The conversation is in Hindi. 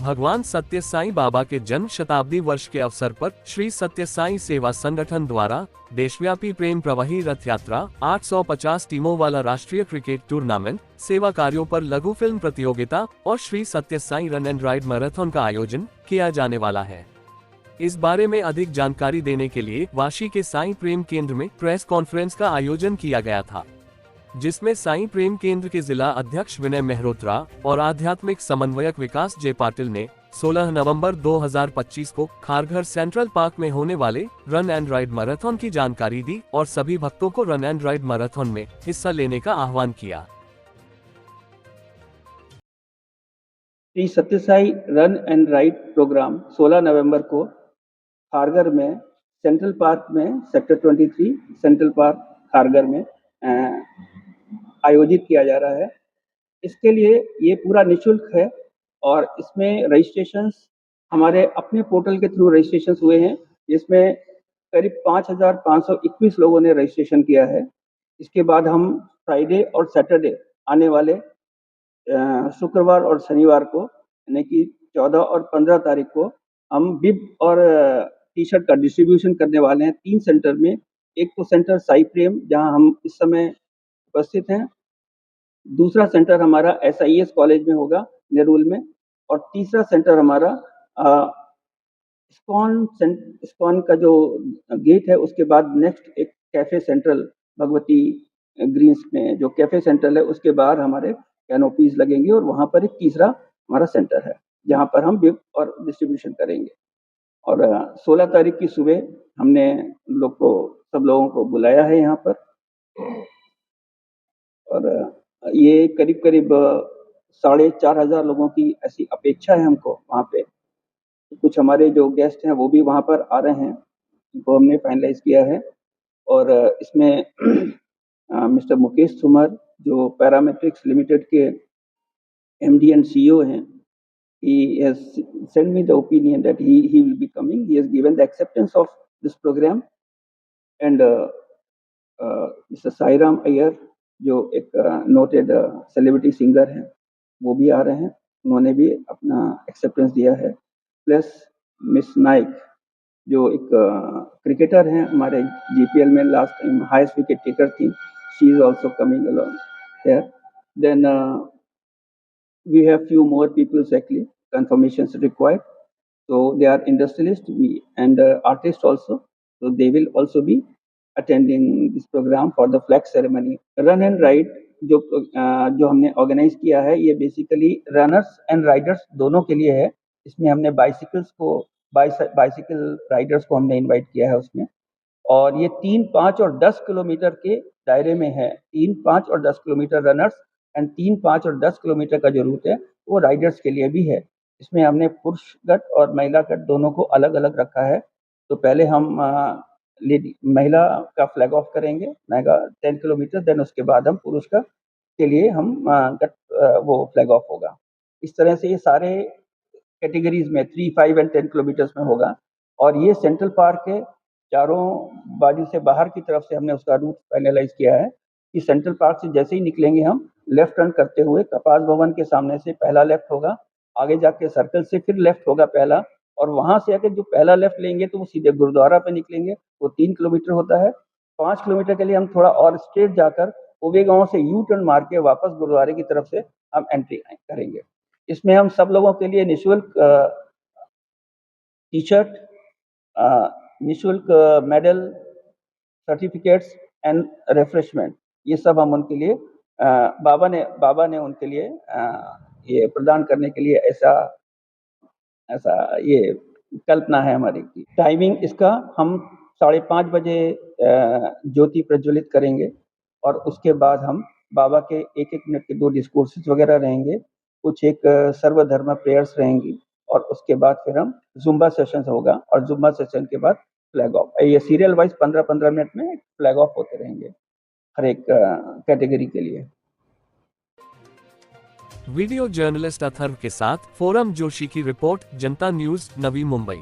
भगवान सत्य साईं बाबा के जन्म शताब्दी वर्ष के अवसर पर श्री सत्य साईं सेवा संगठन द्वारा देशव्यापी प्रेम प्रवाही रथ यात्रा, 850 टीमों वाला राष्ट्रीय क्रिकेट टूर्नामेंट, सेवा कार्यों पर लघु फिल्म प्रतियोगिता और Shri Satya Sai run and ride marathon का आयोजन किया जाने वाला है। इस बारे में अधिक जानकारी देने के लिए वाशी के साईं प्रेम केंद्र में प्रेस कॉन्फ्रेंस का आयोजन किया गया था, जिसमें साईं प्रेम केंद्र के जिला अध्यक्ष विनय मेहरोत्रा और आध्यात्मिक समन्वयक विकास जे पाटिल ने 16 नवंबर 2025 को खारघर सेंट्रल पार्क में होने वाले रन एंड राइड मैराथन की जानकारी दी और सभी भक्तों को रन एंड राइड मैराथन में हिस्सा लेने का आह्वान किया। Shri Satya Sai run and ride programme 16 नवंबर को खारघर में सेंट्रल पार्क में सेक्टर 23 सेंट्रल पार्क खारघर में आयोजित किया जा रहा है। इसके लिए ये पूरा निःशुल्क है और इसमें रजिस्ट्रेशंस हमारे अपने पोर्टल के थ्रू रजिस्ट्रेशंस हुए हैं, जिसमें करीब 5,521 लोगों ने रजिस्ट्रेशन किया है। इसके बाद हम फ्राइडे और सैटरडे आने वाले शुक्रवार और शनिवार को यानी कि 14 और 15 तारीख को हम बिब और टी शर्ट का डिस्ट्रीब्यूशन करने वाले हैं 3 सेंटर में। एक तो सेंटर साई प्रेम जहां हम इस समय उपस्थित हैं, दूसरा सेंटर हमारा SIS कॉलेज में होगा नेरुल में, और तीसरा सेंटर हमारा इस्कॉन का जो गेट है उसके बाद नेक्स्ट एक कैफे सेंट्रल भगवती ग्रीन्स में जो कैफे सेंट्रल है उसके बाहर हमारे कैनोपीज लगेंगे और वहां पर एक तीसरा हमारा सेंटर है जहां पर हम बिप और डिस्ट्रीब्यूशन करेंगे। और 16 तारीख की सुबह हमने सब लोगों को बुलाया है यहाँ पर, और ये करीब 4,500 लोगों की ऐसी अपेक्षा है हमको वहाँ पे। कुछ हमारे जो गेस्ट हैं वो भी वहाँ पर आ रहे हैं, उनको हमने फाइनलाइज किया है। और इसमें मिस्टर मुकेश सुमर जो पैरामेट्रिक्स लिमिटेड के MD एंड CEO हैं, he has sent me the opinion that he will be coming. He has given the acceptance of this program, and Mr. Sairam Iyer जो एक नोटेड सेलिब्रिटी सिंगर हैं वो भी आ रहे हैं, उन्होंने भी अपना एक्सेप्टेंस दिया है। प्लस मिस नाइक जो एक क्रिकेटर हैं, हमारे GPL में last time highest wicket taker थी, she is also coming along here. Then we have few more people actually confirmations required, so they are industrialists and artists also, so they will also be attending this program for the flag ceremony. Run and ride जो हमने ऑर्गेनाइज किया है ये बेसिकली रनर्स एंड राइडर्स दोनों के लिए है। इसमें हमने बाइसिकल राइडर्स को हमने इनवाइट किया है उसमें, और ये 3, 5 और 10 किलोमीटर के दायरे में है। 3, 5 और 10 किलोमीटर रनर्स एंड 3, 5 और 10 किलोमीटर का जो रूट है वो राइडर्स के लिए भी है। इसमें हमने पुरुष गट और महिला गट दोनों को अलग अलग रखा है। तो पहले हम महिला का फ्लैग ऑफ करेंगे, महिला 10 किलोमीटर, देन उसके बाद हम पुरुष का के लिए हम गट वो फ्लैग ऑफ होगा। इस तरह से ये सारे कैटेगरीज में 3, 5 एंड 10 किलोमीटर्स में होगा। और ये सेंट्रल पार्क के चारों बाजू से बाहर की तरफ से हमने उसका रूट फाइनलाइज किया है कि सेंट्रल पार्क से जैसे ही निकलेंगे हम लेफ्ट टर्न करते हुए कपास भवन के सामने से पहला लेफ्ट होगा, आगे जाके सर्कल से फिर लेफ्ट होगा पहला, और वहां से आके जो पहला लेफ्ट लेंगे तो वो सीधे गुरुद्वारा पे निकलेंगे, वो 3 किलोमीटर होता है। 5 किलोमीटर के लिए हम थोड़ा और स्ट्रेट जाकर ओवे गांव से यू टर्न मार के वापस गुरुद्वारे की तरफ से हम एंट्री करेंगे। इसमें हम सब लोगों के लिए निःशुल्क टी शर्ट, निःशुल्क मेडल, सर्टिफिकेट्स एंड रिफ्रेशमेंट, ये सब हम उनके लिए बाबा ने उनके लिए ये प्रदान करने के लिए ऐसा ये कल्पना है हमारी की। टाइमिंग इसका हम 5:30 बजे ज्योति प्रज्वलित करेंगे और उसके बाद हम बाबा के 1-1 मिनट के 2 डिस्कोर्सेस वगैरह रहेंगे, कुछ एक सर्वधर्म प्रेयर्स रहेंगी, और उसके बाद फिर हम जुम्बा सेशंस होगा, और जुम्बा सेशन के बाद फ्लैग ऑफ। ये सीरियल वाइज 15-15 मिनट में फ्लैग ऑफ होते रहेंगे हर एक कैटेगरी के लिए। वीडियो जर्नलिस्ट अथर्व के साथ फोरम जोशी की रिपोर्ट, जनता न्यूज, नवी मुंबई।